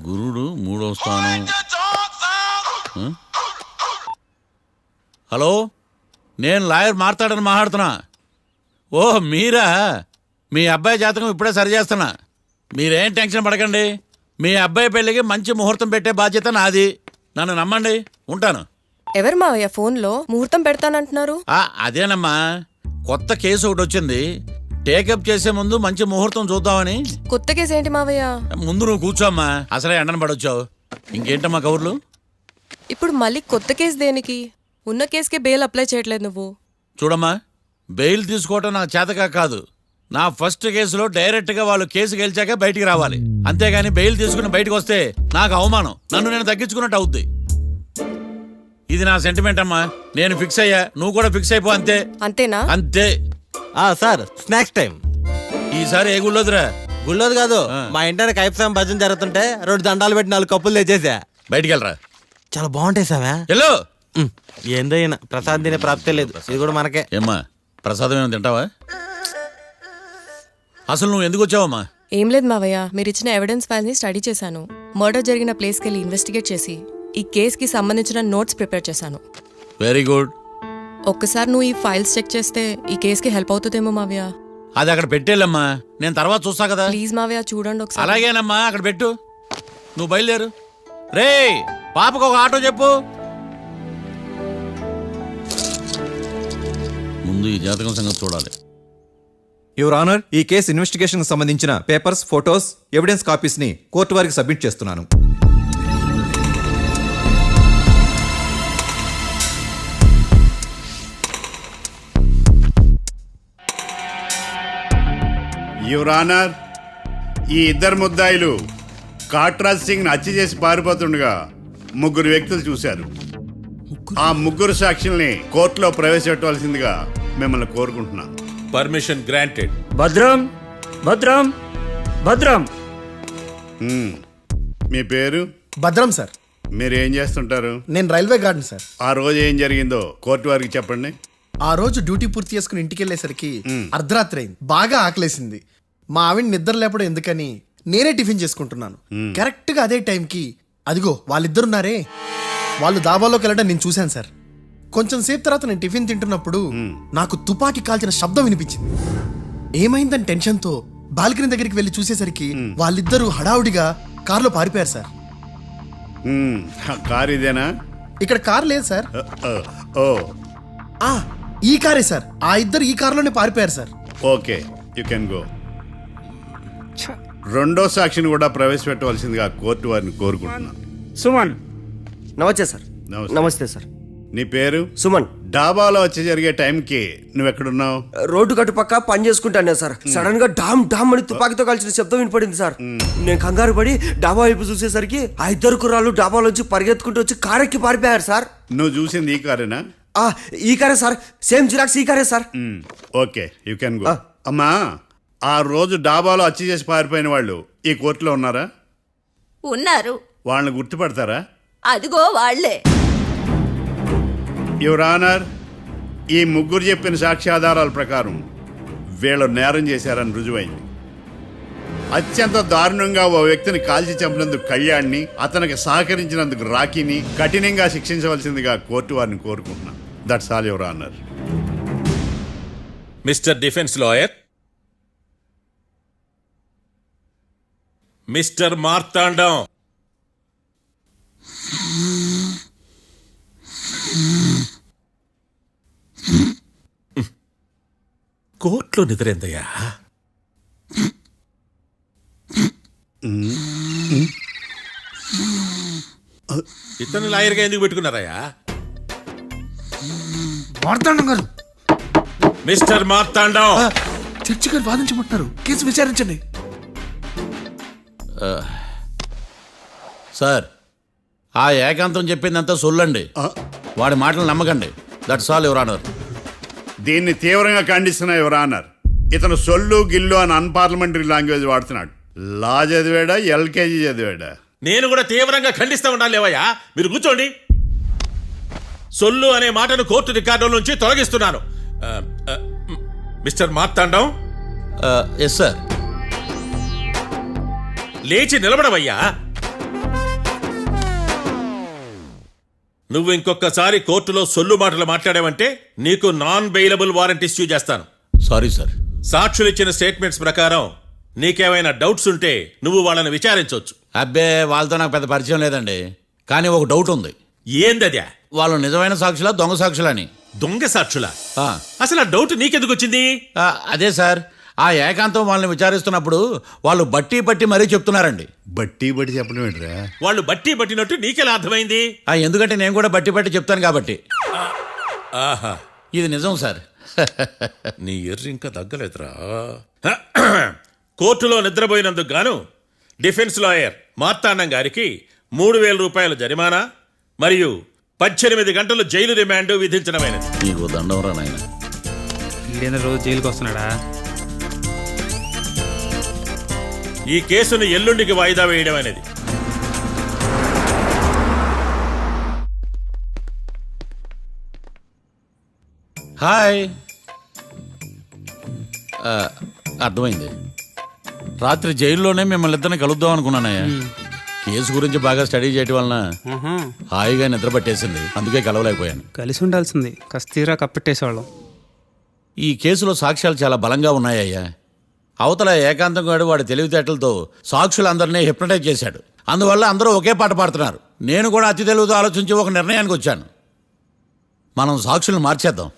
గురుడు మూడవ స్థానం. హలో, నేను లాయర్ మాట్లాడుతున్నా. ఓ మీరా? మీ అబ్బాయి జాతకం ఇప్పుడే సరి చేస్తున్నా. మీరేం టెన్షన్ పడకండి. మీ అబ్బాయి పెళ్ళికి మంచి ముహూర్తం పెట్టే బాధ్యత నాది. నన్ను నమ్మండి. ఉంటాను. ఎవరు మావయ్య ఫోన్లో ముహూర్తం పెడతానంటున్నారు? అదేనమ్మా, కొత్త కేసు ఒకటి వచ్చింది. టేకప్ చేసే ముందు మంచి ముహూర్తం చూద్దామని. కొత్త కేసు ఏంటి మావయ్య? ముందు నువ్వు కూర్చోమ్మా, అసలే ఎండను పడొచ్చావు. ఇంకేంటమ్మా కబుర్లు? ఇప్పుడు మళ్ళీ కొత్త కేసు దేనికి? ఉన్న కేసుకే బెయిల్ అప్లై చేయట్లేదు నువ్వు. చూడమ్మా, బెయిల్ తీసుకోవటం నాకు చేతగా కాదు. నా ఫస్ట్ కేసులో డైరెక్ట్గా వాళ్ళు కేసు గెలిచాక బయటికి రావాలి. అంతేగాని బెయిల్ తీసుకుని బయటకు వస్తే నాకు అవమానం. నన్ను నేను తగ్గించుకున్నట్టు అవుద్ది. ఇది నా సెంటిమెంట్ అమ్మా. నేను ఫిక్స్ అయ్యా, నువ్వు కూడా ఫిక్స్ అయిపో. అంతే. అంతేనా? అంతే. Sir, snacks time. ఈసారి ఏ గుళ్ళోదిరా? గుళ్ళోది కాదు, మా ఇంటర్ కైప్సాం భజన జరుగుతుంటే 2 దండాలు పెట్టి 4 కప్పులు తెచ్చేసా. బయటికి వెళ్ళరా. చాలా బాగుంటాయి సావా. హలో, ఏందో అయినా ప్రసాద్ తినే ప్రాప్తే లేదు. ఇది కూడా మనకే. ఏమ్మా, ప్రసాదం ఏమైనా తింటావా? అసలు నువ్వు ఎందుకు వచ్చావమ్మా? ఏం లేదు మావయ్య, మీరు ఇచ్చిన ఎవిడెన్స్ ఫైల్ని స్టడీ చేశాను. మర్డర్ జరిగిన ప్లేస్కి వెళ్ళి ఇన్వెస్టిగేట్ చేసి ఈ కేసుకి సంబంధించిన నోట్స్ ప్రిపేర్ చేశాను. Very good. ఒక్కసారి నువ్వు ఈ ఫైల్స్ చెక్ చేస్తే ఈ కేసుకి హెల్ప్ అవుతుందేమో మావయ్య. అది అక్కడ పెట్టేళ్ళమ్మా, నేను తర్వాత చూస్తా కదా. ప్లీజ్ మావయ్య, చూడండి ఒకసారి. అలాగేనమ్మా, అక్కడ పెట్టు. నువ్వు బయలుదేరు. రే, పాపకు ఒక ఆటో చెప్పు. ముందు ఈ జాతకం సంగతి చూడాలి. యువర్ ఆనర్, ఈ కేసు ఇన్వెస్టిగేషన్ సంబంధించిన పేపర్స్, ఫోటోస్, ఎవిడెన్స్ కాపీస్ ని కోర్టు వారికి సబ్మిట్ చేస్తున్నాను. యువర్ ఆనర్, ఈ ఇద్దరు ముద్దాయిలు కాట్రాజ్ సింగ్ హత్య చేసి పారిపోతుండగా 3 వ్యక్తులు చూశారు. ఆ 3 సాక్షుల్ని కోర్టులో ప్రవేశపెట్టవలసిందిగా మిమ్మల్ని కోరుకుంటున్నాను. Permission granted. భద్రం భద్రం భద్రం. మీ పేరు? భద్రం సార్. మీరు ఏం చేస్తుంటారు? నేను రైల్వే గార్డెన్ సార్. ఆ రోజు ఏం జరిగిందో కోర్టు వారికి చెప్పండి. ఆ రోజు డ్యూటీ పూర్తి చేసుకుని ఇంటికి వెళ్ళేసరికి అర్ధరాత్రి అయింది. బాగా ఆకలేసింది. మా ఆవిడ నిద్ర లేపడం ఎందుకని నేనే టిఫిన్ చేసుకుంటున్నాను. కరెక్ట్ గా అదే టైంకి అదిగో వాళ్ళిద్దరున్నారే, వాళ్ళు దాబాలోకి వెళ్ళడం నేను చూశాను సార్. కొంచెం సేపు తర్వాత నేను టిఫిన్ తింటున్నప్పుడు నాకు తుపాకీ కాల్చిన శబ్దం వినిపించింది. ఏమైందని టెన్షన్తో బాల్కనీ దగ్గరికి వెళ్ళి చూసేసరికి వాళ్ళిద్దరూ హడావుడిగా కారులో పారిపోయారు సార్. కారు ఇదేనా? ఇక్కడ కారు లేదు సార్. ఈ కారే సార్. ఆ ఇద్దరు ఈ కారులోనే పారిపోయారు sir. Okay, you can go. రెండో సాక్షిని కూడా ప్రవేశపెట్టవలసిందిగా కోర్టు వారిని కోరుకుంటున్నాను. సుమన్. నమస్తే సార్. నమస్తే సార్. నీ పేరు? సుమన్. డాబాలో వచ్చి జరిగే టైంకి నువ్వు ఎక్కడున్నావు? రోడ్డు గట్టు పక్క పని చేసుకుంటాను సార్. సడన్ గా డామ్ డామ్ అని తుపాకీతో కాల్చిన శబ్దం వినపడింది సార్. నేను కంగారు పడి డాబా వైపు చూసేసరికి ఆ ఇద్దరు కుర్రాళ్ళు డాబాలోంచి పరిగెత్తుకుంటూ వచ్చి కారెక్కి పారిపోయారు సార్. నువ్వు చూసింది ఈ కారేనా? ఈ కారే సార్. సేమ్ జిరాక్స్ ఈ కారే sir. Okay, you can go. అమ్మా, ఆ రోజు డాబాలో హత్య చేసి పారిపోయిన వాళ్ళు ఈ కోర్టులో ఉన్నారా? ఉన్నారు. వాళ్ళని గుర్తుపడతారా? అదిగో వాళ్లే. యువర్ ఆనర్, ఈ 3 చెప్పిన సాక్ష్యాధారాల ప్రకారం వీళ్ళు నేరం చేశారని రుజువైంది. అత్యంత దారుణంగా ఓ వ్యక్తిని కాల్చి చంపినందుకు కళ్యాణ్ని, అతనికి సహకరించినందుకు రాకీని కఠినంగా శిక్షించవలసిందిగా కోర్టు వారిని కోరుకుంటున్నాను. That's all your honour. Mister defence lawyer, mister Marthandam, కోర్టులో నిద్రేందయ్యా? ఇతను లాయర్గా ఎందుకు పెట్టుకున్నారయ్యా? మార్తాండం గారు. మిస్టర్ మార్తాండం, చర్చి గారు వాదించమంటున్నారు. కేసు విచారించండి. సార్, ఆ ఏకాంతం చెప్పిందంతా సొల్లండి. వాడి మాటలు నమ్మకండి. That's all your honour. దీన్ని తీవ్రంగా ఖండిస్తున్నా యువర్ ఆనర్. ఇతను సొల్లు గిల్లు అని అన్పార్లమెంటరీ లాంగ్వేజ్ వాడుతున్నాడు. లా చదివాడా, ఎల్కేజీ చదివాడా? నేను కూడా తీవ్రంగా ఖండిస్తా ఉండాలి. లేవయ్యా, మీరు కూర్చోండి. సొల్లు అనే మాటను కోర్టు రికార్డుల నుంచి తొలగిస్తున్నాను. మిస్టర్ మార్తాండం. Yes sir. లేచి నిలబడవయ్యా. నువ్వు ఇంకొకసారి కోర్టులో సొల్లు మాటలు మాట్లాడావంటే నీకు నాన్ బెయిలబుల్ వారెంట్ ఇష్యూ చేస్తాను. Sorry sir. సాక్షులు ఇచ్చిన స్టేట్మెంట్స్ ప్రకారం నీకేమైనా డౌట్స్ ఉంటే నువ్వు వాళ్ళని విచారించవచ్చు. అబ్బే వాళ్ళతో నాకు పెద్ద పరిచయం లేదండి. కానీ ఒక డౌట్ ఉంది. ఏందద్యా? వాళ్ళు నిజమైన సాక్షులా దొంగ సాక్షులని? దొంగ సాక్షులా? ఆ, అసలు ఆ డౌట్ నీకెందుకు వచ్చింది? అదే సార్, ఆ ఏకాంతం వాళ్ళని విచారిస్తున్నప్పుడు వాళ్ళు బట్టి పట్టి మరీ చెప్తున్నారండి. బట్టి చెప్పడం ఏంట్రా? వాళ్ళు బట్టి పట్టినట్టు నీకెలా అర్థమైంది? ఎందుకంటే నేను కూడా బట్టి పట్టి చెప్తాను కాబట్టి. ఆహా, ఇది నిజం సార్. నీ ఎర్రి ఇంకా తగ్గలేదురా. కోర్టులో నిద్రపోయినందుకు గాను డిఫెన్స్ లాయర్ మార్తాండం గారికి 3,000 రూపాయల జరిమానా మరియు 18 గంటలు జైలు రిమాండ్ విధించడమైనది. నీకు దండం రా నాయన. ఈడేనా రోజు జైలుకి వస్తున్నాడా? ఈ కేసును ఎల్లుండికి వాయిదా వేయడం అనేది. హాయ్. అర్థమైంది. రాత్రి జైల్లోనే మిమ్మల్ని ఇద్దరిని కలుద్దాం అనుకున్నానయ్యా. కేసు గురించి బాగా స్టడీ చేయటం వలన హాయిగా నిద్ర పట్టేసింది. అందుకే కలవలేకపోయాను. కలిసి ఉండాల్సింది. కస్తీరా కప్పెట్టేసేవాళ్ళం. ఈ కేసులో సాక్ష్యాలు చాలా బలంగా ఉన్నాయ్యా. అవతల ఏకాంతం గాడు వాడి తెలివితేటలతో సాక్షులందరినీ హిప్నటైజ్ చేశాడు. అందువల్ల అందరూ ఒకే పాట పాడుతున్నారు. నేను కూడా అతి తెలివితో ఆలోచించి ఒక నిర్ణయానికి వచ్చాను. మనం సాక్షులను మార్చేద్దాం.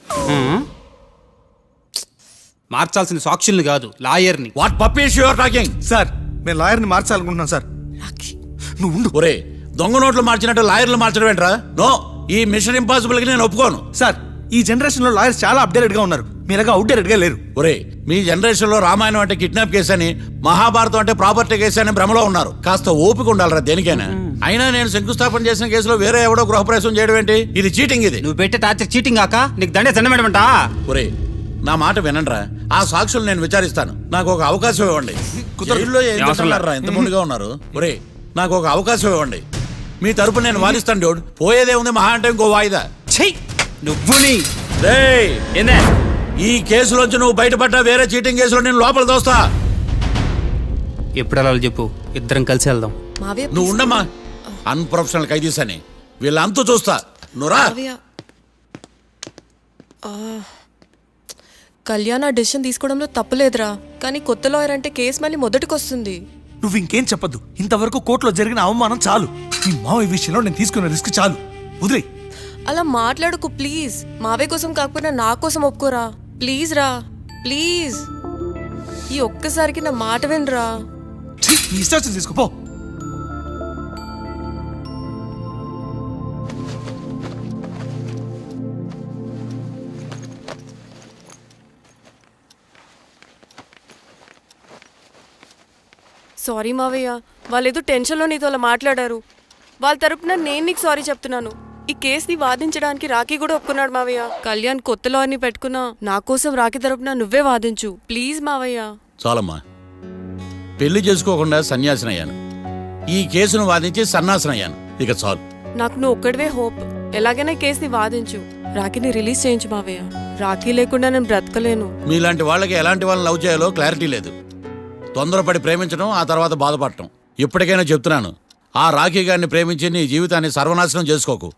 మార్చాల్సిన సాక్షుల్ని కాదు, లాయర్ని. What puppies you are talking? Sir మేము లాయర్ని మార్చాలనుకుంటున్నాం సార్. నువ్వు ఉండు. ఒరే, దొంగ నోట్లు మార్చినట్టు లాయర్లు మార్చడం ఏంట్రా? నో, ఈ మిషన్ ఇంపాసిబుల్ కి నేను ఒప్పుకోను. సార్ ఈ జనరేషన్ లో లాయర్స్ చాలా అప్డేటెడ్ గా ఉన్నారు. మీరుగా అవుట్డేటెడ్ గా లేరు. ఒరే, మీ జనరేషన్ లో రామాయణం అంటే కిడ్నాప్ కేసు అని, మహాభారతం అంటే ప్రాపర్టీ కేసు అని భ్రమలో ఉన్నారు. కాస్త ఓపిక ఉండాలరా దేనికైనా. అయినా నేను శంకుస్థాపన చేసిన కేసులో వేరే ఎవడో గృహప్రవేశం చేయడం ఏంటి? ఇది చీటింగ్. ఇది నువ్వు పెట్టే టార్చర్ చీటింగ్ కాక నీకు దండే దండమేడమంటా? ఒరే, నా మాట వినండిరా. ఆ సాక్షులు నేను విచారిస్తాను. నాకు ఒక అవకాశం ఇవ్వండి. జైల్లో ఏం చేస్తున్నారా ఎంత ముందుగా ఉన్నారు? ఒరే, నాకు ఒక అవకాశం ఇవ్వండి. మీ తరపు నేను వాదిస్తాను. డోడ్ పోయేదే ఉంది, మహా అంటే ఇంకో వాయిదా. నువ్వు రేయ్, ఏందే ఈ కేసులోంచి నువ్వు బయటపడ్డా వేరే చీటింగ్ కేసులో నేను లోపల దోస్తా. ఎప్పుడు అలా చెప్పు, ఇద్దరం కలిసి వెళ్దాం. మావయ్య నువ్వు ఉండమ్మా. అన్ప్రొఫెషనల్ ఖైదీస్ అని వీళ్ళంతా చూస్తా. నువ్వురా. మావయ్య, కళ్యాణ్ ఆ డెసిషన్ తీసుకోవడంలో తప్పులేదురా. కానీ కొత్త లాయర్ అంటే కేసు మళ్ళీ మొదటికి వస్తుంది. నువ్వు ఇంకేం చెప్పద్దు. ఇంతవరకు కోర్టులో జరిగిన అవమానం చాలు. ఈ మావయ్య విషయంలో నేను తీసుకున్న రిస్క్ చాలు. వదిలే. అలా మాట్లాడుకు ప్లీజ్. మావయ్య కోసం కాకపోయినా నా కోసం ఒప్పుకోరా ప్లీజ్ రా, ప్లీజ్. ఈ ఒక్కసారికి నా మాట వినరా. నీ ఇష్టం తీసుకోపో. సారీ మావయ్య, వాళ్ళేదో టెన్షన్లో నీతో అలా మాట్లాడారు. వాళ్ళ తరపున నేను నీకు సారీ చెప్తున్నాను. ఈ కేసుని వాదించడానికి రాఖీ కూడా ఒప్పుకున్నాడు మావయ్య. కళ్యాణ్ కొత్త లాయర్ని పెట్టుకున్నా నా కోసం రాఖీ తరపున నువ్వే వాదించు ప్లీజ్ మావయ్య. చాలమ్మా. పెళ్లి చేసుకోకుండా సన్యాసినయ్యాను. ఈ కేసును వాదించి సన్నాసనయ్యాను. ఇక చాలు. నాకు నువ్వు ఒక్కడివే హోప్. ఎలాగైనా ఈ కేసుని వాదించు. రాఖీని రిలీజ్ చేయించు మావయ్య. రాఖీ లేకుండా నేను బ్రతకలేను. మీలాంటి వాళ్ళకి ఎలాంటి వాళ్ళని లవ్ చేయాలో క్లారిటీ లేదు. తొందరపడి ప్రేమించడం, ఆ తర్వాత బాధపడటం. ఇప్పటికైనా చెప్తున్నాను, ఆ రాఖీ గారిని ప్రేమించి నీ జీవితాన్ని సర్వనాశనం చేసుకోకు.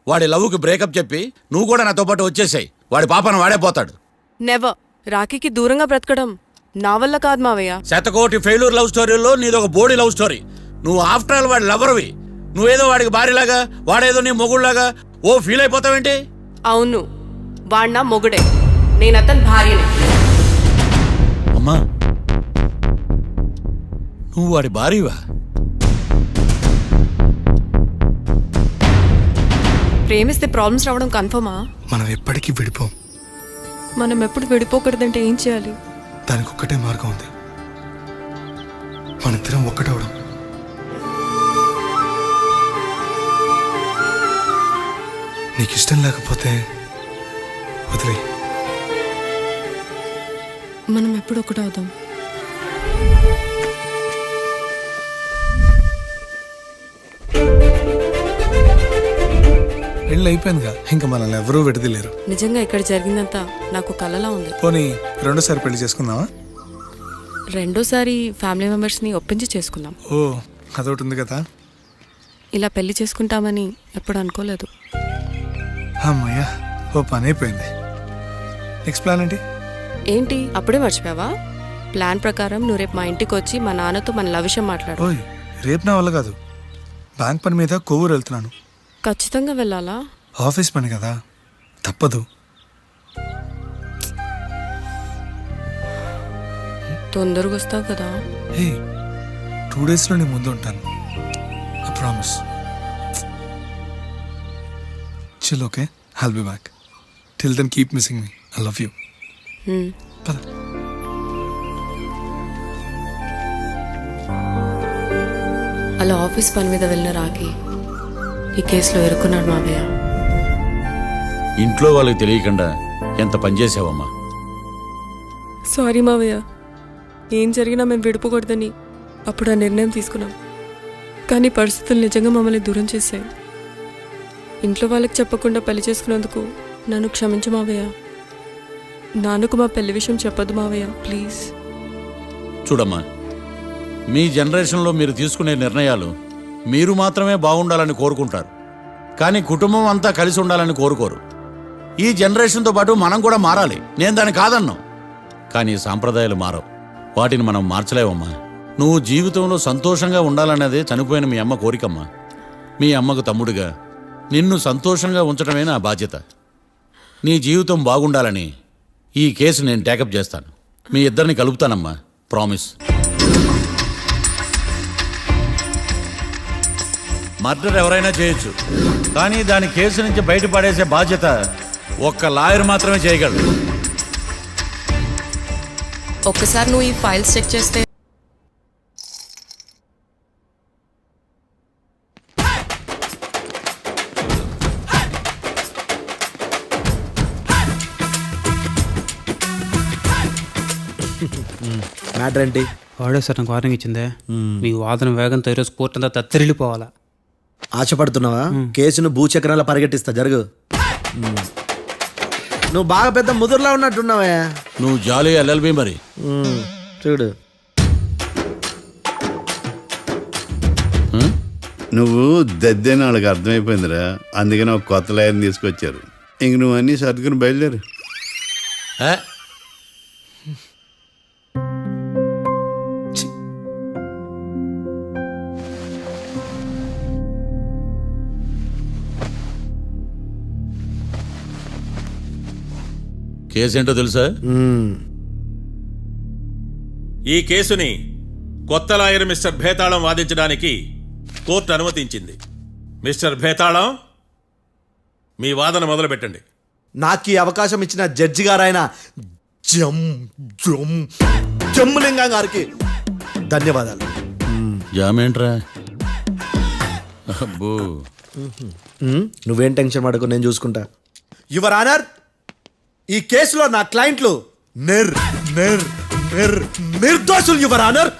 వాడి లవ్కి బ్రేకప్ చెప్పి నువ్వు కూడా నాతో పాటు వచ్చేసాయి. వాడి పాపను వాడే పోతాడు. నెవర్. రాఖీకి దూరంగా బ్రతకడం నా వల్ల కాదు మావయ్య. శతకోటి ఫెయిల్యూర్ లవ్ స్టోరీలో నీదొక బోడీ లవ్ స్టోరీ. నువ్వు ఆఫ్టర్ ఆల్ వాడి లవర్వి. నువ్వేదో వాడికి భార్యలాగా, వాడేదో నీ మొగుడులాగా ఓ ఫీల్ అయిపోతావేంటి? అవును, వాడు నా మొగుడే, నేను అతని భార్యనే. అమ్మా, నువ్వు వాడి భార్యవా? ప్రేమిస్తే ప్రాబ్లమ్స్ రావడం కన్ఫర్మా? మనం ఎప్పటికీ విడిపోం. మనం ఎప్పుడు విడిపోకూడదంటే ఏం చేయాలి? దానికి ఒక్కటే మార్గం ఉంది. మనిద్దరం ఒక్కటవడం. నీకు ఇష్టం లేకపోతే వదిలే. మనం ఎప్పుడు ఒకటవుదాం. పెళ్ళి అయిపోయిందిగా, ఇంకా మనల్ని ఎవరూ విడదలేరు. నిజంగా ఇక్కడ జరిగిందంతా నాకు కలలా ఉంది. పోనీ రెండోసారి పెళ్లి చేసుకుందామా? రెండోసారి ఫ్యామిలీ మెంబర్స్ని ఒప్పించి చేసుకున్నాం. ఓ అదొకటి ఉంది కదా. ఇలా పెళ్లి చేసుకుంటామని ఎప్పుడు అనుకోలేదు. అమ్మయ్యా, ఓ పని అయిపోయింది. నెక్స్ట్ ప్లాన్ ఏంటి? ఏంటి అప్పుడే మర్చిపోయావా? ప్లాన్ ప్రకారం నువ్వు రేపు మా ఇంటికి వచ్చి మా నాన్నతో మన లవ్ విషయం మాట్లాడు. ఓయ్, రేపు నా వల్ల కాదు. బ్యాంక్ పని మీద కొవ్వూరు వెళ్తున్నాను. ఖచ్చితంగా వెళ్ళాలా? ఆఫీస్ పని కదా, తప్పదు. తొందరగా వస్తావు కదా. హే, 2 డేస్లో నీ ముందు ఉంటాను. I promise. Chill, okay? I'll be back. Till then keep missing me. I love you. పద. అలా ఆఫీస్ పని మీద వెళ్ళిన రాకి ఈ కేసులో ఇరుక్కున్నాడు మావయ్య. ఇంట్లో వాళ్ళకి తెలియకుండా ఎంత పనిచేసావమ్మా. సారీ మావయ్య, ఏం జరిగినా మేము విడిపోకూడదని అప్పుడు ఆ నిర్ణయం తీసుకున్నాం. కానీ పరిస్థితులు నిజంగా మమ్మల్ని దూరం చేశాయి. ఇంట్లో వాళ్ళకి చెప్పకుండా పెళ్లి చేసుకున్నందుకు నన్ను క్షమించు మావయ్య. నాన్నకు మా పెళ్లి విషయం చెప్పొద్దు మావయ్య, ప్లీజ్. చూడమ్మా, మీ జనరేషన్లో మీరు తీసుకునే నిర్ణయాలు మీరు మాత్రమే బాగుండాలని కోరుకుంటారు, కానీ కుటుంబం అంతా కలిసి ఉండాలని కోరుకోరు. ఈ జనరేషన్తో పాటు మనం కూడా మారాలి. నేను దాన్ని కాదన్నాను, కానీ సాంప్రదాయాలు మారవు. వాటిని మనం మార్చలేవమ్మా. నువ్వు జీవితంలో సంతోషంగా ఉండాలన్నదే చనిపోయిన మీ అమ్మ కోరికమ్మా. మీ అమ్మకు తమ్ముడిగా నిన్ను సంతోషంగా ఉంచడమే నా బాధ్యత. నీ జీవితం బాగుండాలని ఈ కేసు నేను టేకప్ చేస్తాను. మీ ఇద్దరిని కలుపుతానమ్మా, ప్రామిస్. మర్డర్ ఎవరైనా చేయొచ్చు, కానీ దాని కేసు నుంచి బయటపడేసే బాధ్యత ఒక్క లాయర్ మాత్రమే చేయగలడు. ఒక్కసారి నువ్వు ఈ ఫైల్స్ చెక్ చేస్తే మ్యాటర్ ఏంటి? వాడే సార్ నాకు వార్నింగ్ ఇచ్చిందే. మీ వాదన వేగంతో ఈరోజు కోర్టు అంతా తత్తరిల్లిపోవాలా. ఆశపడుతున్నావా? కేసును భూచక్రాల పరిగెట్టిస్తా, జరుగు. నువ్వు బాగా పెద్ద ముదురులా ఉన్నట్టున్నావే. నువ్వు జాలి ఎల్ఎల్బి మరి. చూడు, నువ్వు దద్దేని వాళ్ళకి అర్థమైపోయిందిరా, అందుకని ఒక కొత్త లాయర్ని తీసుకొచ్చారు. ఇంక నువ్వు అన్నీ సర్దుకుని బయలుదేరు. కేసేంటో తెలుసా? ఈ కేసుని కొత్త లాయర్ మిస్టర్ భేతాళం వాదించడానికి కోర్టు అనుమతించింది. మిస్టర్ భేతాళం, మీ వాదన మొదలు పెట్టండి. నాకు ఈ అవకాశం ఇచ్చిన జడ్జి గారైన జమ్ములింగం గారికి ధన్యవాదాలు. జామేంట్రా? అబ్బో, నువ్వేం టెన్షన్ పడకు, నేను చూసుకుంటా. యువర్ ఆనర్, ఈ కేసులో నా క్లయింట్లు నిర్దోషులు యువర్ ఆనర్.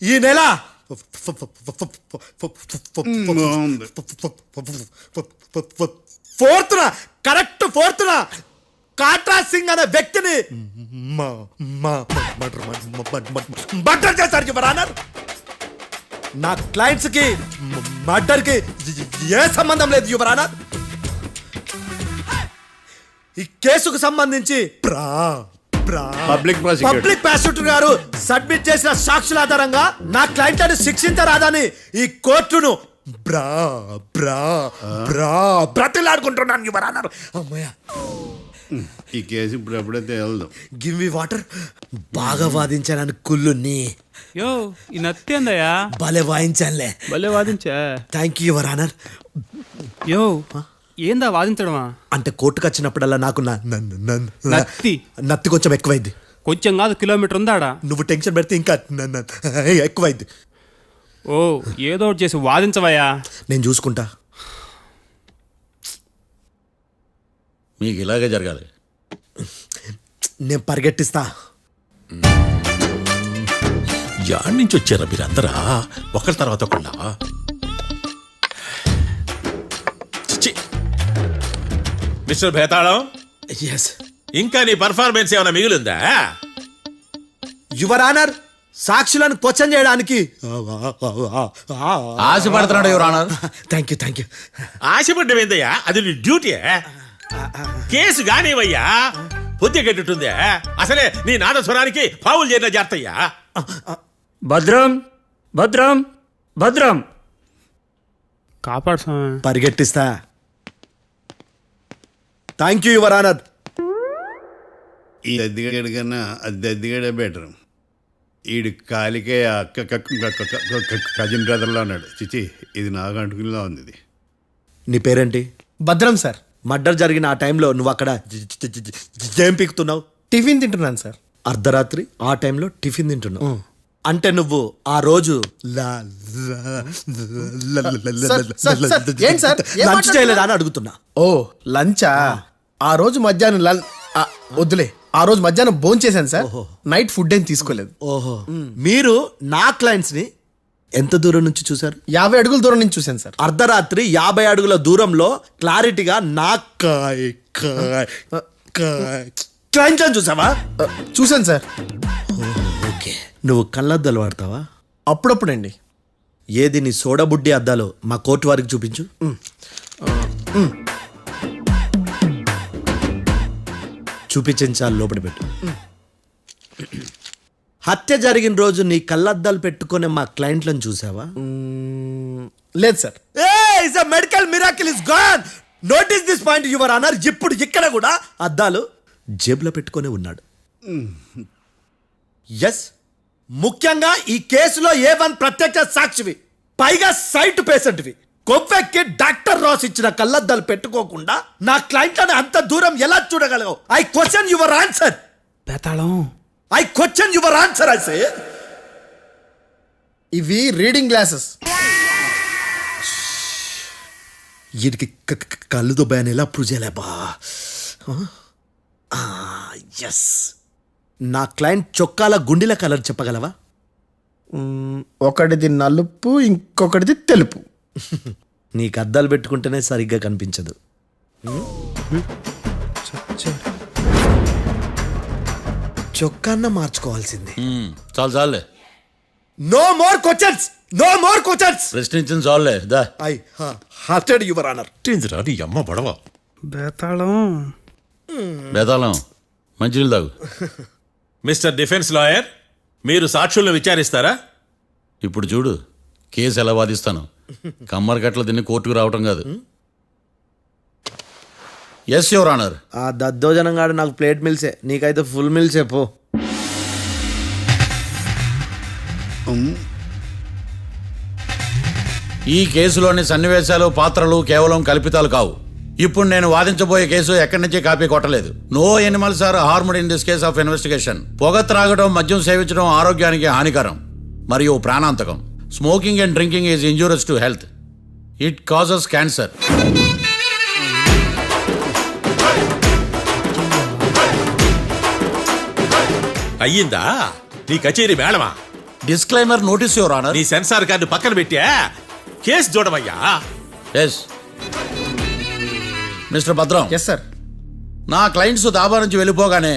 ఈ నెల ఫోర్త్న కాట్రా సింగ్ అనే వ్యక్తిని మర్డర్ చేశారు యువర్ ఆనర్. నా క్లయింట్స్ కి మర్డర్ కి ఏ సంబంధం లేదు యువర్ ఆనర్. ఈ కేసుకు సంబంధించి పబ్లిక్ ప్రాసిక్యూటర్ గారు సబ్మిట్ చేసిన సాక్షుల ఆధారంగా నా క్లయింట్లను శిక్షించరాదని ఈ కోర్టును బ్రతిలాడుకుంటున్నాను యువర్ ఆనర్. అమ్మయ్య, ఈ కేసు ఇప్పుడు ఎప్పుడైతే వెళ్దాం. Give me water. బాగా వాదించాను కుళ్ళుని. యో, ఈ నత్తేందయ్యా? భలే వాయించానులే. భలే వాదించా. Thank you your honour. Yo, ఏందా వాదించడమా? అంటే కోర్టుకు వచ్చినప్పుడల్లా నాకు నత్తి కొంచెం ఎక్కువైంది. కొంచెం కాదు, కిలోమీటర్ ఉందాడా. నువ్వు టెన్షన్ పెడితే ఇంకా ఎక్కువైంది. ఓ, ఏదో ఒకటి చేసి వాదించవయ్యా. నేను చూసుకుంటా. మీకు ఇలాగే జరగాలి. నేను పరిగెట్టిస్తా. యాడ్ నుంచి వచ్చారా మీరందరా ఒకరి తర్వాత ఒకళ్ళ? మిస్టర్ భేతాళం, ఎస్ ఇంకా నీ పర్ఫార్మెన్స్ ఏమైనా మిగిలిందా? యువర్ ఆనర్, సాక్షులను క్వశ్చన్ చేయడానికి ఆశపడుతున్నాడు యువర్ ఆనర్. Thank you. ఆశపడ్డమేందయ్యా, అది నీ డ్యూటీ. కేసు గానివయ్యా, పొద్దు గట్టుందే. అసలే నీ నాదస్వరానికి పావులు చేరిన జాతయ్యా. భద్రం భద్రం భద్రం. కాపాడు స్వామి. పరిగెట్టిస్తా. Thank you your honour. ఈ అద్దెగడ కన్నా అద్దెగడే బెటర్. ఈడు కాలికే కజిన్ బ్రదర్లో ఉన్నాడు. చిచి, ఇది నాకు అంటుకునిలా ఉంది. ఇది నీ పేరేంటి? భద్రం సార్. మర్డర్ జరిగిన ఆ టైంలో నువ్వు అక్కడ ఏం పీకుతున్నావు? టిఫిన్ తింటున్నాను సార్. అర్ధరాత్రి ఆ టైంలో టిఫిన్ తింటున్నావు అంటే నువ్వు ఆ రోజు ఏంటి సార్? లంచ్ చేయలేదా అని అడుగుతున్నా. ఓ లంచా? ఆ రోజు మధ్యాహ్నం వద్దులే, ఆ రోజు మధ్యాహ్నం భోంచేశాను సార్. నైట్ ఫుడ్ ఏం తీసుకోలేదు. ఓహో, మీరు నా క్లయింట్స్ ని ఎంత దూరం నుంచి చూసారు? 50 అడుగుల దూరం నుంచి చూశాను సార్. అర్ధరాత్రి 50 అడుగుల దూరంలో క్లారిటీగా నా క్లయింట్ అని చూసావా? చూశాను సార్. ఓకే, నువ్వు కళ్ళద్దాలు వాడతావా? అప్పుడప్పుడండి. ఏది నీ సోడబుడ్డి అద్దాలు మా కోర్టు వారికి చూపించు. చూపించాలి, లోపల పెట్టు. హత్య జరిగిన రోజు నీ కళ్ళద్దాలు పెట్టుకునే మా క్లయింట్లను చూసావా? లేదు sir. Medical miracle is gone. Notice this point your honour. ఇప్పుడు ఇక్కడ కూడా అద్దాలు జేబులో పెట్టుకొని ఉన్నాడు. ఎస్, ముఖ్యంగా ఈ కేసులో A1 ప్రత్యక్ష సాక్షివి, పైగా సైట్ పేషెంట్వి. కొవ్వెక్కి డాక్టర్ రాస్ ఇచ్చిన కళ్ళద్దాలు పెట్టుకోకుండా నా క్లయింట్లను అంత దూరం ఎలా చూడగలవు? I question your answer. బేతాళం. I question your answer. I say ఇవి రీడింగ్ గ్లాసెస్. వీడికి కళ్ళు దుబ్బాయని ఎలా ప్రూవ్ చేయలేబా? ఎస్, నా క్లయింట్ చొక్కాల గుండెల కలర్ చెప్పగలవా? ఒకటిది నలుపు, ఇంకొకటిది తెలుపు. నీకు అద్దాలు పెట్టుకుంటేనే సరిగ్గా కనిపించదు. చొక్కాన్న మార్చుకోవాల్సింది. చాలు చాలులే, no more questions, no more questions. ప్రశ్నించింది చాలులే. దా ఐ హార్టెడ్ యువర్ ఆనర్. నీ అమ్మ పడవ. బేతాళం. బేతాళం, మంచినీళ్ళు తాగు. మిస్టర్ డిఫెన్స్ లాయర్, మీరు సాక్షులను విచారిస్తారా? ఇప్పుడు చూడు కేసు ఎలా వాదిస్తాను. కమ్మరి కట్ల తిని కోర్టుకు రావటం కాదు. Yes your honour. ఆ దద్దోజనం గాడు నాకు ప్లేట్ మిల్సే, నీకైతే ఫుల్ మిల్సే పో. ఈ కేసులోని సన్నివేశాలు, పాత్రలు కేవలం కల్పితాలు కావు. ఇప్పుడు నేను వాదించబోయే కేసు ఎక్కడి నుంచి కాపీ కొట్టలేదు. No animals are harmed in this case of investigation. పొగ త్రాగడం, మద్యం సేవించడం ఆరోగ్యానికి హానికరం మరియు ప్రాణాంతకం. Smoking and drinking is injurious to health. It causes cancer. అయ్యిందా నీ కచేరీ మేడమా? Disclaimer notice your honour. నీ సెన్సార్ కార్డు పక్కన పెట్టా కేసు చూడమయ్యా. Yes mister Bhadram. Yes sir. నా క్లయింట్స్ దాబా నుంచి వెళ్ళిపోగానే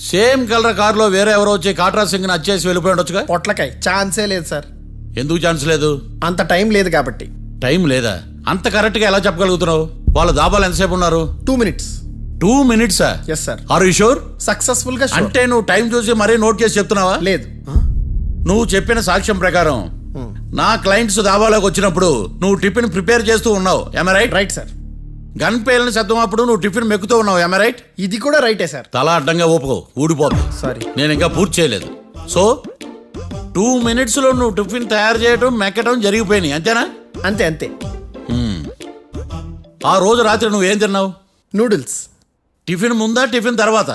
సేమ్ కలర్ కారులో వేరే ఎవరో వచ్చి కాట్రా సింగ్ ని వచ్చేసి వెళ్ళిపోయి ఉండొచ్చుగా. పొట్లకాయ ఛాన్సే లేదు సార్. ఎందుకు ఛాన్స్ లేదు? అంత టైం లేదు కాబట్టి. టైం లేదా? అంత కరెక్ట్ గా ఎలా చెప్పగలుగుతున్నావు? వాళ్ళ దాబాలు ఎంతసేపు ఉన్నారు? 2 minutes. 2 minutes? Yes sir. Are you sure? Successful గా sure. అంటే నువ్వు టైం చూసి మరీ నోట్ చేసి చెప్తున్నావా? లేదు. నువ్వు చెప్పిన సాక్ష్యం ప్రకారం నా క్లయింట్స్ దాబాలోకి వచ్చినప్పుడు నువ్వు టిఫిన్ ప్రిపేర్ చేస్తూ ఉన్నావు. ఎమ్ రైట్? Right sir. గన్ పేలిన శబ్దం అప్పుడు నువ్వు టిఫిన్ మెక్కుతూ ఉన్నావు. ఎమ్ రైట్? ఇది కూడా రైటే సార్. తల అడ్డంగా ఊపుకో, ఊడిపోతుంది. సారీ. నేను ఇంకా పూర్తి చేయలేదు. సో 2 minutes లో నువ్వు టిఫిన్ తయారు చేయడం, మెక్కడం జరిగిపోయినాయి, అంతేనా? అంతే అంతే. ఆ రోజు రాత్రి నువ్వు ఏం తిన్నావు? నూడిల్స్. టిఫిన్ ముందా, టిఫిన్ తర్వాత?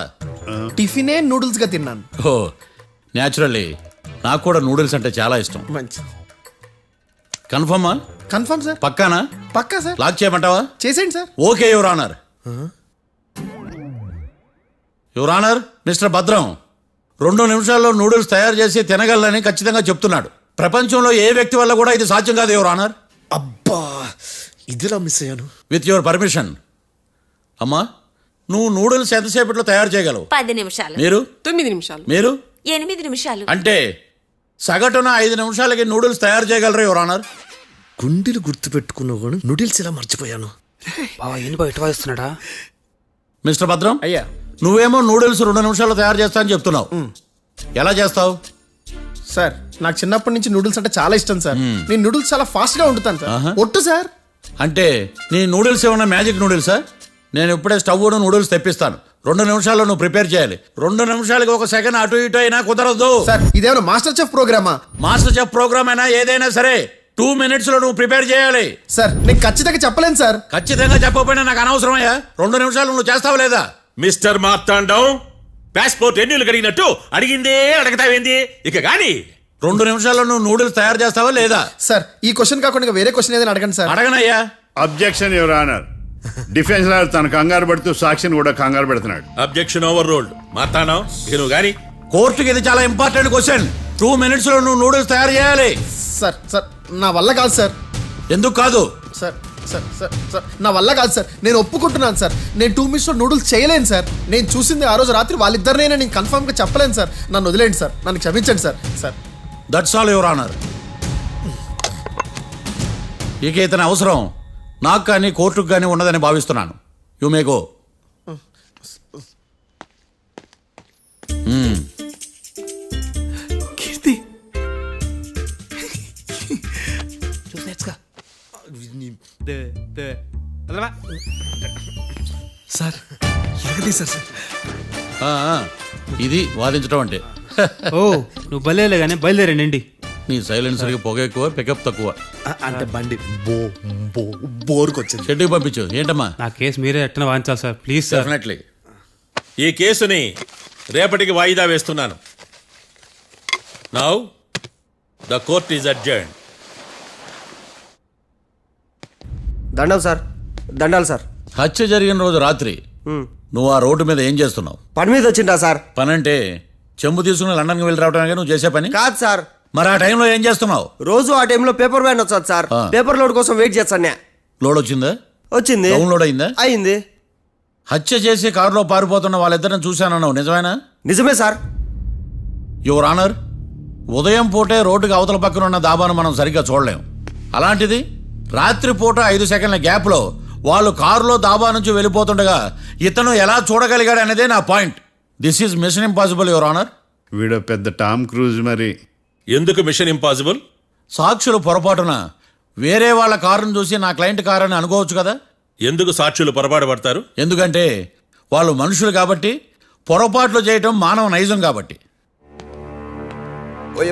టిఫినే నూడిల్స్ గా తిన్నాను. ఓ న్యాచురల్లీ నాకు కూడా నూడిల్స్ అంటే చాలా ఇష్టం. మంచి. కన్ఫర్మా? Confirm sir. పక్కానా? పక్కా సార్. లాక్ చేయమంటావా? చేసేయండి sir. Okay your honour. Your honour, mister Bhadram 2 నిమిషాల్లో నూడిల్స్ తయారు చేసి తినగలనని ఖచ్చితంగా చెప్తున్నాడు. ప్రపంచంలో ఏ వ్యక్తి వల్ల కూడా ఇది సాధ్యం కాదు యువర్ ఆనర్. అబ్బా, ఇదిలా మిస్ అయ్యాను. With your permission. అమ్మా, నువ్వు నూడిల్స్ ఎంతసేపట్లో తయారు చేయగలవు? 10 నిమిషాలు. మీరు 9 నిమిషాలు. మీరు 8 నిమిషాలు. అంటే సగటున 5 నిమిషాలకి నూడిల్స్ తయారు చేయగలరు యువర్ ఆనర్. గుండెలు గుర్తు పెట్టుకున్నావు కూడా నూడిల్స్ ఇలా మర్చిపోయాను. బావా ఏంటి బావ ఇటు వాయిస్తున్నాడా? మిస్టర్ భద్రం, అయ్యా నువ్వేమో నూడిల్స్ 2 నిమిషాల్లో తయారు చేస్తా అని చెప్తున్నావు. ఎలా చేస్తావు? సార్ నాకు చిన్నప్పటి నుంచి నూడిల్స్ అంటే చాలా ఇష్టం సార్. నేను నూడిల్స్ చాలా ఫాస్ట్ గా వండుతాను సార్. ఒట్టు సార్. అంటే నీ నూడిల్స్ ఏమన్నా మ్యాజిక్ నూడిల్సా? నేను ఇప్పుడే స్టవ్ నూడిల్స్ తెప్పిస్తాను. 2 నిమిషాల్లో నువ్వు ప్రిపేర్ చేయాలి. 2 నిమిషాలకి 1 సెకండ్ అటు ఇటు అయినా కుదరదు. సార్ ఇదేమైనా మాస్టర్ చెఫ్ ప్రోగ్రామా? మాస్టర్ చెఫ్ ప్రోగ్రామ్ అయినా ఏదైనా సరే 2 minutes లో నువ్వు ప్రిపేర్ చేయాలి. సార్ నేను ఖచ్చితంగా చెప్పలేను సార్. ఖచ్చితంగా చెప్పకపోయినా నాకు అనవసరమయ్యా. 2 నిమిషాలు నువ్వు చేస్తావా లేదా? మిస్టర్ మార్తాండం, పాస్పోర్ట్ ఎన్నిళ్ళు కడిగినట్టు అడిగిందే అడగతావేంది? ఇక గాని 2 నిమిషాల్లో నువ్వు నూడిల్స్ తయారు చేస్తావా లేదా? సార్ ఈ క్వశ్చన్ కాకుండా వేరే క్వశ్చన్ ఏదైనా అడగండి సార్. అడగనయ్యా. Objection your honour. Defence lawyer తన కంగారు పడుతూ సాక్షిని కూడా కంగారు పెడుతున్నాడు. Objection over ruled. మార్తాండం, ఇక నువ్వు గాని. కోర్టుకి ఇది చాలా ఇంపార్టెంట్ క్వశ్చన్. 2 minutes లో నువ్వు నూడిల్స్ తయారు చేయాలి. సార్ సార్ నా వల్ల కాదు సార్. ఎందుకు కాదు? సార్ సార్ సార్ సార్ నా వల్ల కాదు సార్. నేను ఒప్పుకుంటున్నాను సార్. నేను 2 minutes లో నూడిల్స్ చేయలేను సార్. నేను చూసింది ఆ రోజు రాత్రి వాళ్ళిద్దరినైనా నేను కన్ఫర్మ్ గా చెప్పలేను సార్. నన్ను వదిలేండి సార్. నన్ను క్షమించండి sir. Sir that's all your honour. ఇక ఇతని అవసరం నాకు కానీ కోర్టుకు కానీ ఉండదని భావిస్తున్నాను. You may go. Keerthi sir ఎలాగది సార్? ఇది వాదించడం అంటే. ఓ నువ్వు బయలుదేరలే కానీ బయలుదేరండి. నీ సైలెన్సర్కి పొగ ఎక్కువ, పికప్ తక్కువ. అంటే బండి బోర్కి వచ్చింది. షెడ్యూల్ పంపించు. ఏంటమ్మా? నా కేసు మీరే ఎట్టన వాయించాలి సార్, ప్లీజ్ సార్. డెఫినెట్లీ. ఈ కేసుని రేపటికి వాయిదా వేస్తున్నాను. Now the court is adjourned. దండం సార్. దండాలు సార్. హత్య జరిగిన రోజు రాత్రి నువ్వు ఆ రోడ్డు మీద ఏం చేస్తున్నావు? పని మీద వచ్చిందా సార్? పని అంటే చెంబు తీసుకుని లండన్కి వెళ్ళి రావడానికి నువ్వు చేసే పని కాదు సార్. మరి ఆ టైంలో ఏం చేస్తున్నావు? రోజు ఆ టైంలో పేపర్ వ్యాన్ వచ్చాది సార్. పేపర్ లోడ్ కోసం వెయిట్ చేస్తాను. లోడ్ వచ్చిందా? వచ్చింది. డౌన్లోడ్ అయిందా? అయింది. హత్య చేసి కారులో పారిపోతున్న వాళ్ళిద్దరిని చూశానన్నావు, నిజమేనా? నిజమే సార్. యువర్ ఆనర్, ఉదయం పూటే రోడ్డుకి అవతల పక్కన ఉన్న దాబాను మనం సరిగ్గా చూడలేం. అలాంటిది రాత్రి పూట 5 సెకండ్ల గ్యాప్లో వాళ్ళు కారులో దాబా నుంచి వెళ్ళిపోతుండగా ఇతను ఎలా చూడగలిగాడు అనేదే నా point. This is mission impossible your honour. వీడో పెద్ద టామ్ క్రూజ్ మరి. ఎందుకు మిషన్ ఇంపాసిబుల్? సాక్షులు పొరపాటున వేరే వాళ్ళ కారును చూసి నా క్లయింట్ కారు అని అనుకోవచ్చు కదా. ఎందుకు సాక్షులు పొరపాటు పడతారు? ఎందుకంటే వాళ్ళు మనుషులు కాబట్టి, పొరపాట్లు చేయటం మానవ నైజం కాబట్టి.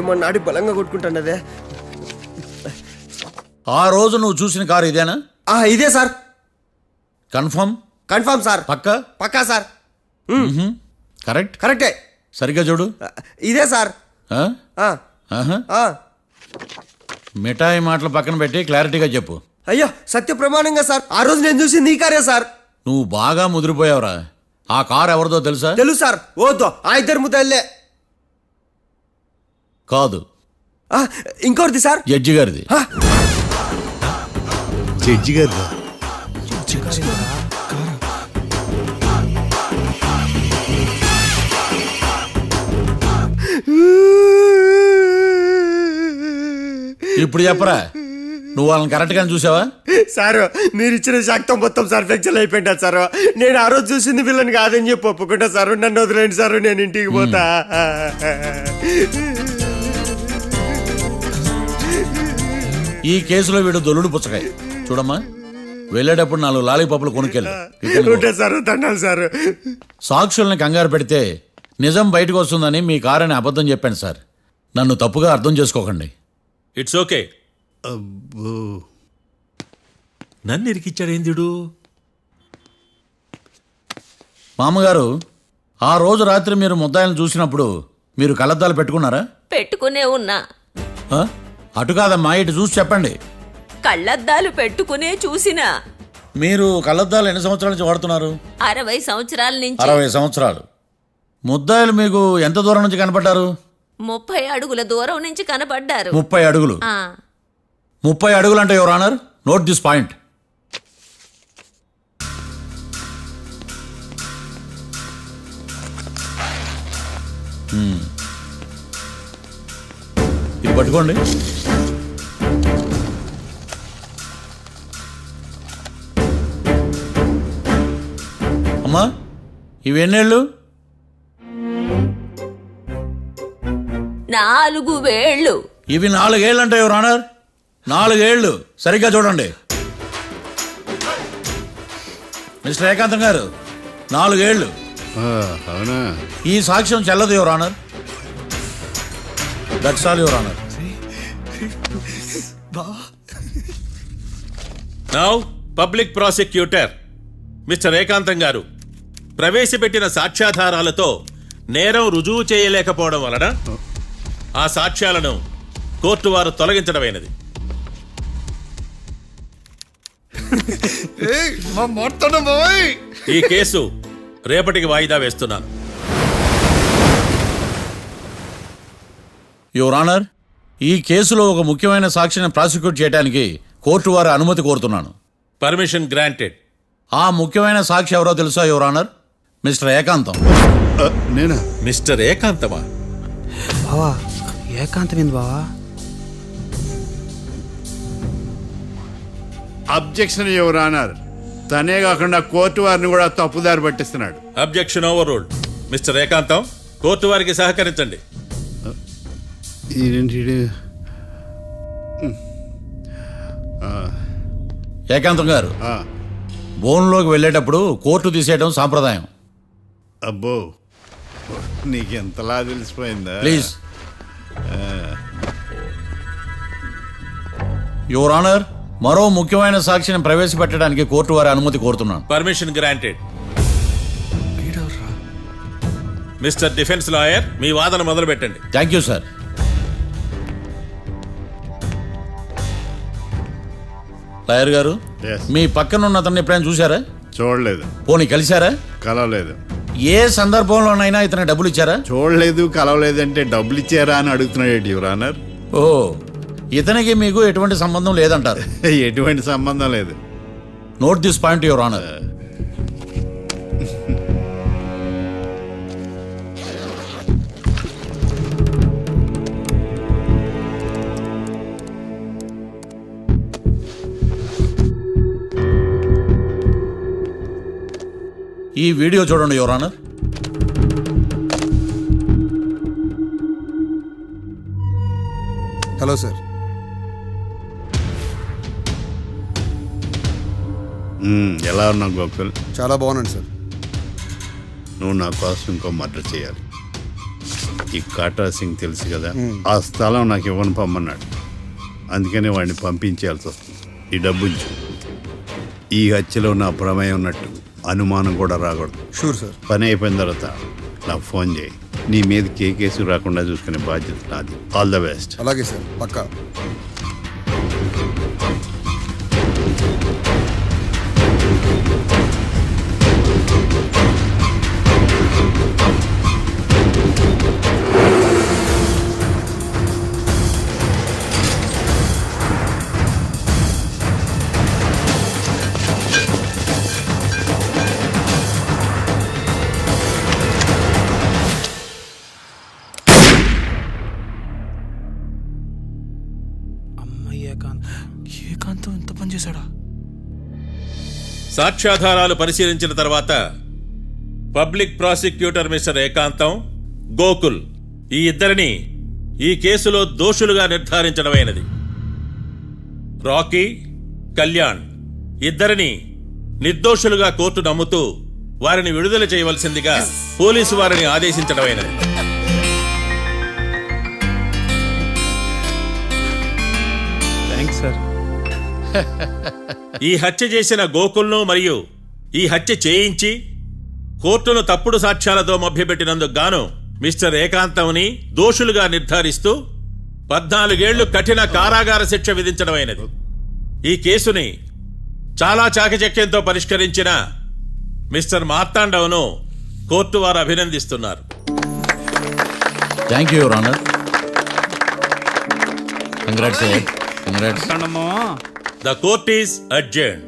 ఏమో నాడి బలంగా కొట్టుకుంటానదే. ఆ రోజు నువ్వు చూసిన కారు ఇదేనా? ఇదే సార్. కన్ఫర్మ్? Confirm sir. పక్కా? పక్కా సార్. కరెక్ట్? కరెక్టే. సరిగ్గా చూడు. ఇదే సార్. మిఠాయి మాటలు పక్కన పెట్టి క్లారిటీగా చెప్పు. అయ్యో సత్య ప్రమాణంగా సార్, ఆ రోజు నేను చూసింది ఈ కారే సార్. నువ్వు బాగా ముదిరిపోయావురా. ఆ కారు ఎవరిదో తెలుసా? తెలుసు సార్. ఓతో ఆ ఇద్దరు ముద్దల్లే. కాదు, ఇంకోటిది సార్. జడ్జి గారిది. జడ్జి గారు ఇప్పుడు చెప్పరా, నువ్వు వాళ్ళని కరెక్ట్ గానే చూసావా? సార్ మీరు ఇచ్చిన శాక్తం మొత్తం సార్ ఫ్లెక్చర్ అయిపోయింటా సార్. నేను ఆ రోజు చూసింది వీళ్ళని కాదని చెప్పి ఒప్పుకుంటా సార్. నన్ను వదిలేండి సార్, నేను ఇంటికి పోతా. ఈ కేసులో వీడు దొల్లుడు పుచ్చకాయ. చూడమ్మా, వెళ్ళేటప్పుడు 4 లాలీపాపులు కొనుక్కెళ్ళు. Sir దండాలి sir. సాక్షుల్ని కంగారు పెడితే నిజం బయటకు వస్తుందని మీ కారని అబద్ధం చెప్పాను సార్. నన్ను తప్పుగా అర్థం చేసుకోకండి. It's okay. నన్ను ఇరికిచ్చాడేందుడు? మామగారు, ఆ రోజు రాత్రి మీరు ముద్దాయిలను చూసినప్పుడు మీరు కళ్ళద్దాలు పెట్టుకున్నారా? పెట్టుకునే ఉన్నా. అటు కాదమ్మా, ఇటు చూసి చెప్పండి. కళ్ళద్దాలు పెట్టుకునే చూసినా. మీరు కళ్ళద్దాలు ఎన్ని సంవత్సరాల నుంచి వాడుతున్నారు? 60 సంవత్సరాల నుంచి. 60 సంవత్సరాలు. ముద్దాయిలు మీకు ఎంత దూరం నుంచి కనపడ్డారు? 30 అడుగుల దూరం నుంచి కనపడ్డారు. 30 అడుగులు. 30 అడుగులు అంటే your honour, note this point. ఇది పట్టుకోండి. అమ్మా ఇవి ఎన్నేళ్ళు? 4 వేళ్ళు. ఇవి 4 ఏళ్ళు అంటే యువర్ ఆనర్, 4 ఏళ్ళు. సరిగ్గా చూడండి మిస్టర్ ఏకాంతం గారు, 4 ఏళ్ళు. అవునా? ఈ సాక్ష్యం చెల్లదు your honour. That's all your honour. Now public prosecutor mister ఏకాంతం గారు ప్రవేశపెట్టిన సాక్ష్యాధారాలతో నేరం రుజువు చేయలేకపోవడం వలన ఆ సాక్ష్యాలను కోర్టు వారు తొలగించడమైనది. ఈ కేసు రేపటికి వాయిదా వేస్తున్నాను. యువర్ ఆనర్, ఈ కేసులో ఒక ముఖ్యమైన సాక్షిని ప్రాసిక్యూట్ చేయడానికి కోర్టు వారి అనుమతి కోరుతున్నాను. Permission granted. ఆ ముఖ్యమైన సాక్షి ఎవరో తెలుసా యువర్ ఆనర్? మిస్టర్ ఏకాంతం. నేనా? మిస్టర్ ఏకాంతమా? బావా ఏకాంతమైంది బావా. Objection your honour. తనే కాకుండా కోర్టు వారిని కూడా తప్పుదారి పట్టిస్తున్నాడు. Objection overruled. Mister Ekantham, court వారికి సహకరించండి. ఏకాంతం గారు, బోన్లోకి వెళ్ళేటప్పుడు కోర్టు తీసేయడం సాంప్రదాయం. అబ్బో, నీకెంతలా తెలిసిపోయిందా? ప్లీజ్. యువర్ ఆనర్, మరో ముఖ్యమైన సాక్షిని ప్రవేశపెట్టడానికి కోర్టు వారి అనుమతి కోరుతున్నాను. Permission granted. Mister defence lawyer, మీ వాదన మొదలు పెట్టండి. Thank you sir. లాయర్ గారు, Yes. మీ పక్కన ఉన్న అతన్ని ఎప్పుడైనా చూసారా? చూడలేదు. పోనీ కలిశారా? కలవలేదు. ఏ సందర్భంలోనైనా ఇతనికి డబ్బులు ఇచ్చారా? చూడలేదు, కలవలేదు అంటే డబ్బులు ఇచ్చారా అని అడుగుతున్నాడు యువర్ ఆనర్. ఓ, ఇతనికి మీకు ఎటువంటి సంబంధం లేదంటారు. ఎటువంటి సంబంధం లేదు. Note this point your honour. ఈ వీడియో చూడండి యువర్ ఆనర్. Hello sir. ఎలా ఉన్నావు గోకుల్? చాలా బాగున్నాను సార్. నువ్వు నా కోసం ఇంకో మర్డర్ చేయాలి. ఈ కాటా సింగ్ తెలుసు కదా, ఆ స్థలం నాకు ఇవ్వను పమ్మన్నాడు. అందుకనే వాడిని పంపించాల్సి వస్తుంది. ఈ డబ్బు ఇచ్చు. ఈ హత్యలో నా ప్రమేయం ఉన్నట్టు అనుమానం కూడా రాకూడదు. Sure sir. పని అయిపోయిన తర్వాత నాకు ఫోన్ చేయి. నీ మీద కేసు రాకుండా చూసుకునే బాధ్యత నాది. All the best. అలాగే సార్, పక్కా. ఏకాంతం ఎంత పని చేశాడా? సాక్ష్యాధారాలు పరిశీలించిన తర్వాత పబ్లిక్ ప్రాసిక్యూటర్ మిస్టర్ ఏకాంతం, గోకుల్ ఈ ఇద్దరిని ఈ కేసులో దోషులుగా నిర్ధారించడమైనది. రాకీ, కళ్యాణ్ ఇద్దరిని నిర్దోషులుగా కోర్టు నమ్ముతూ వారిని విడుదల చేయవలసిందిగా పోలీసు వారిని ఆదేశించడమైనది. Thanks sir. ఈ హత్య చేసిన గోకుల్ను మరియు ఈ హత్య చేయించి కోర్టును తప్పుడు సాక్ష్యాలతో మభ్యపెట్టినందుకు గాను మిస్టర్ ఏకాంతంని దోషులుగా నిర్ధారిస్తూ 14 ఏళ్లు కఠిన కారాగార శిక్ష విధించడమైనది. ఈ కేసుని చాలా చాకచక్యంతో పరిష్కరించిన మిస్టర్ మార్తాండవ్ను కోర్టు వారు అభినందిస్తున్నారు. Thank you your honour. Congrats. Congrats. The court is adjourned.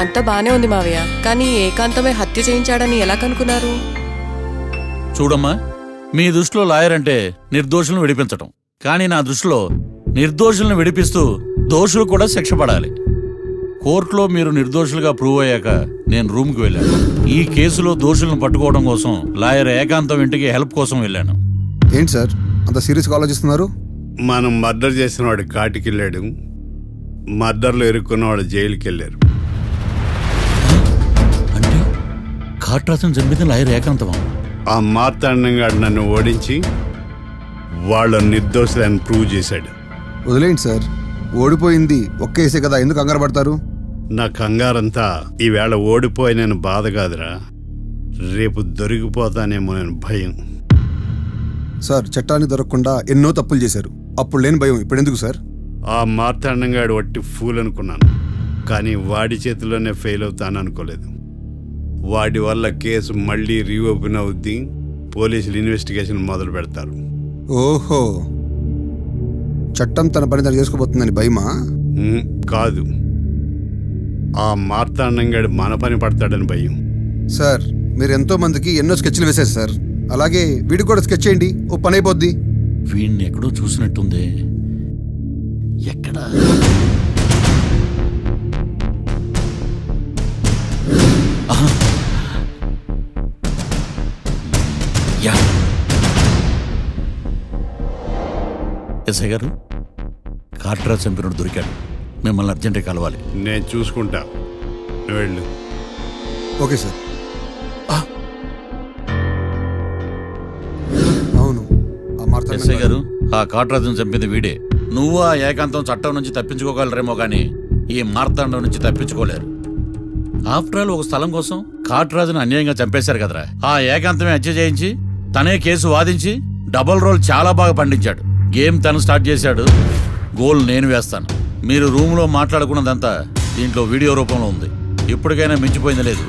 అంతా బానే ఉంది మావయ్య, కానీ ఏకాంతమే హత్య చేయించాడని ఎలా కనుక్కున్నారు? చూడమ్మా, మీ దృష్టిలో లాయర్ అంటే నిర్దోషులను విడిపించటం, కానీ నా దృష్టిలో నిర్దోషులను విడిపిస్తూ దోషులు కూడా శిక్ష పడాలి. కోర్టులో మీరు నిర్దోషులుగా ప్రూవ్ అయ్యాక నేను రూమ్కి వెళ్ళాను. ఈ కేసులో దోషులను పట్టుకోవడం కోసం లాయర్ ఏకాంతం ఇంటికి హెల్ప్ కోసం వెళ్ళాను. ఏంటి సార్ అంత సీరియస్గా ఆలోచిస్తున్నారు? మనం మర్డర్ చేసిన వాడు కాటికి వెళ్ళాడు, మర్డర్లో ఇరుక్కున్న వాడు జైలుకి వెళ్ళారు. అంటే కాట్రాజన్ చంపిన లాయర్ ఏకాంతమా? ఆ మార్తాండంగా నన్ను ఓడించి వాళ్ళ నిర్దోషులని ప్రూవ్ చేశాడు. వదిలేండి సార్, ఓడిపోయింది ఒక్క కేసే కదా, ఎందుకు కంగారు పడతారు? నా కంగారంతా ఈవేళ ఓడిపోయిన బాధ కాదురా, రేపు దొరికిపోతానేమో నేను భయం. సార్ చట్టానికి దొరకకుండా ఎన్నో తప్పులు చేశారు, అప్పుడు లేని భయం ఇప్పుడు ఎందుకు సార్? ఆ మార్తాండంగాడు వట్టి ఫూల్ అనుకున్నాను, కానీ వాడి చేతిలోనే ఫెయిల్ అవుతాను అనుకోలేదు. వాడి వల్ల కేసు మళ్ళీ రీఓపెన్ అవుద్ది, పోలీసులు ఇన్వెస్టిగేషన్ మొదలు పెడతారు. ఓహో, చట్టం తన పని తను చేసుకోబోతుందని భయమా? కాదు, ఆ మార్తాండంగాడు మన పని పడతాడని భయం. సార్ మీరు ఎంతో మందికి ఎన్నో స్కెచ్లు వేశారు సార్, అలాగే వీడికి కూడా స్కెచ్ చేయండి, ఓ పని అయిపోద్ది. వీడిని ఎక్కడో చూసినట్టుంది. ఎక్కడా? ఆహా. యా. ఎస్ఐ గారు, కాట్రాజ్ చంపినోడు దొరికాడు, మిమ్మల్ని అర్జెంటుగా కలవాలి. నేను చూసుకుంటా, నువ్వు వెళ్ళు. Okay sir. అవును, ఆ మార్తాండం ఎస్ఐ గారు, ఆ కాట్రాజును చంపింది వీడే. నువ్వు ఆ ఏకాంతం చట్టం నుంచి తప్పించుకోగలరేమో కానీ ఈ మార్తాండం నుంచి తప్పించుకోలేరు. ఆఫ్టర్ ఆల్ ఒక స్థలం కోసం కాట్రాజును అన్యాయంగా చంపేశారు కదరా. ఆ ఏకాంతమే హత్య చేయించి తనే కేసు వాదించి డబుల్ రోల్ చాలా బాగా పండించాడు. గేమ్ తను స్టార్ట్ చేశాడు, గోల్ నేను వేస్తాను. మీరు రూమ్లో మాట్లాడుకున్నదంతా దీంట్లో వీడియో రూపంలో ఉంది. ఇప్పటికైనా మించిపోయింది లేదు.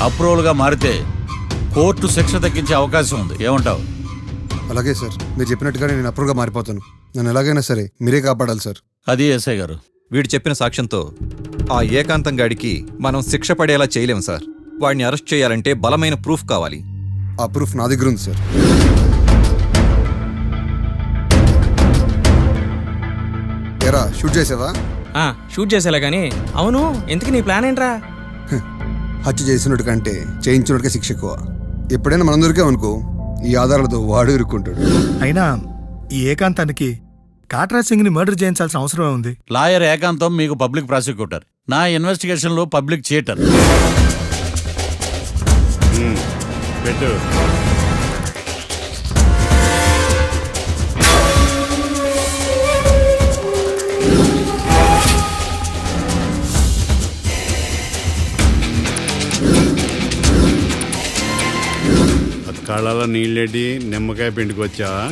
అప్రూవల్గా మారితే కోర్టు శిక్ష తగ్గించే అవకాశం ఉంది. ఏమంటావు? అలాగే సార్, మీరు చెప్పినట్టుగానే నేను అప్రూవ్గా మారిపోతాను. నన్ను ఎలాగైనా సరే మీరే కాపాడాలి సార్. అది ఎస్ఐ గారు. వీడు చెప్పిన సాక్ష్యంతో ఆ ఏకాంతం గాడికి మనం శిక్ష పడేలా చేయలేం సార్. వాడిని అరెస్ట్ చేయాలంటే బలమైన ప్రూఫ్ కావాలి. ఆ ప్రూఫ్ నా దగ్గర ఉంది సార్. ఎరా షూట్ చేసావా? షూట్ చేసేలా కానీ. అవును, ఎందుకు నీ ప్లాన్ ఏంట్రా? హత్య చేసినట్టు కంటే చేయించినట్టుగా శిక్ష ఎక్కువ. ఎప్పుడైనా మనం దొరికామనుకో, ఈ ఆధారాలతో వాడు ఇరుక్కుంటాడు. అయినా ఈ ఏకాంతానికి కాట్రాజ్ సింగ్ ని మర్డర్ చేయించాల్సిన అవసరమే ఉంది. లాయర్ ఏకాంతం మీకు పబ్లిక్ ప్రాసిక్యూటర్, నా ఇన్వెస్టిగేషన్ లో పబ్లిక్ చీటర్. పెట్టు. కళ్ళలో నీళ్ళెడ్డి నిమ్మకాయ పిండుకొచ్చావా?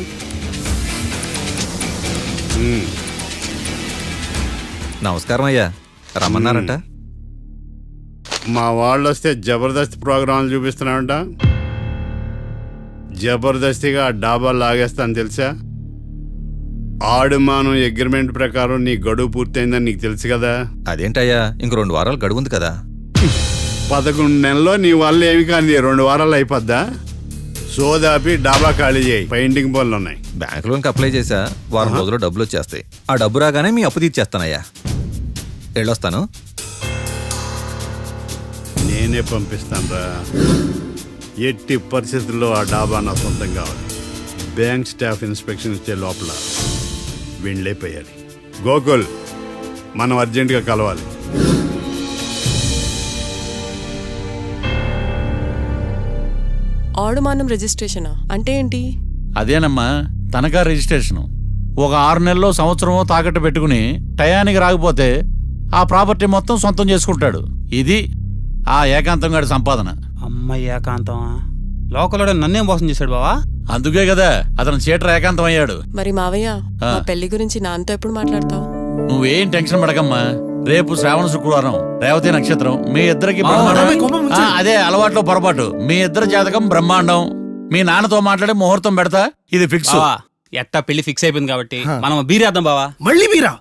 నమస్కారం అయ్యా, రమ్మన్నారంట. మా వాళ్ళు వస్తే జబర్దస్త్ ప్రోగ్రాంలు చూపిస్తున్నామంట. జబర్దస్తిగా డాబా లాగేస్తాను తెలుసా? ఆడుమానం అగ్రిమెంట్ ప్రకారం నీ గడువు పూర్తయిందని నీకు తెలుసు కదా. అదేంటయ్యా, ఇంక 2 వారాలు గడువు ఉంది కదా. 11 నెలల్లో నీ వల్ల ఏమి కానీ 2 వారాలు అయిపోద్దా? సోదాపి డాబా ఖాళీ చేయి, పెయింటింగ్ పనులు ఉన్నాయి. బ్యాంక్ లోన్కి అప్లై చేశా, వారం రోజుల్లో డబ్బులు వచ్చేస్తాయి. ఆ డబ్బు రాగానే మీ అప్పు తీర్చేస్తానయ్యా. వెళ్ళొస్తాను. నేనే పంపిస్తానురా. ఎట్టి పరిస్థితుల్లో ఆ డాబా నా సొంతం కావాలి. బ్యాంక్ స్టాఫ్ ఇన్స్పెక్షన్ ఇచ్చే లోపల వెళ్ళైపోయాలి. గోకుల్, మనం అర్జెంటుగా కలవాలి. ఆడుమానం రిజిస్ట్రేషనా అంటే ఏంటి? అదేనమ్మా, తనఖా రిజిస్ట్రేషను. ఒక 6 నెలల్లో సంవత్సరమో తాకట్టు పెట్టుకుని టయానికి రాకపోతే ఆ ప్రాపర్టీ మొత్తం సొంతం చేసుకుంటాడు. ఇది ఆ ఏకాంతం గారి సంపాదన. అమ్మ ఏకాంతం లోకల్లో నన్నేం మోసం చేశాడు బావా. అందుకే కదా అతను చీటర్ ఏకాంతం అయ్యాడు. మరి మావయ్య, మా పెళ్లి గురించి నాన్నతో ఎప్పుడు మాట్లాడతావు? నువ్వేం టెన్షన్ పడకమ్మా. రేపు శ్రావణ శుక్రవారం, రేవతి నక్షత్రం, మీ ఇద్దరికి అదే అలవాట్లో పొరపాటు. మీ ఇద్దరి జాతకం బ్రహ్మాండం. మీ నాన్నతో మాట్లాడి ముహూర్తం పెడతా, ఇది ఫిక్స్. ఎట్టా పెళ్లి ఫిక్స్ అయిపోయింది కాబట్టి మనం బీరేద్దాం బావా. మళ్ళీ మీరా?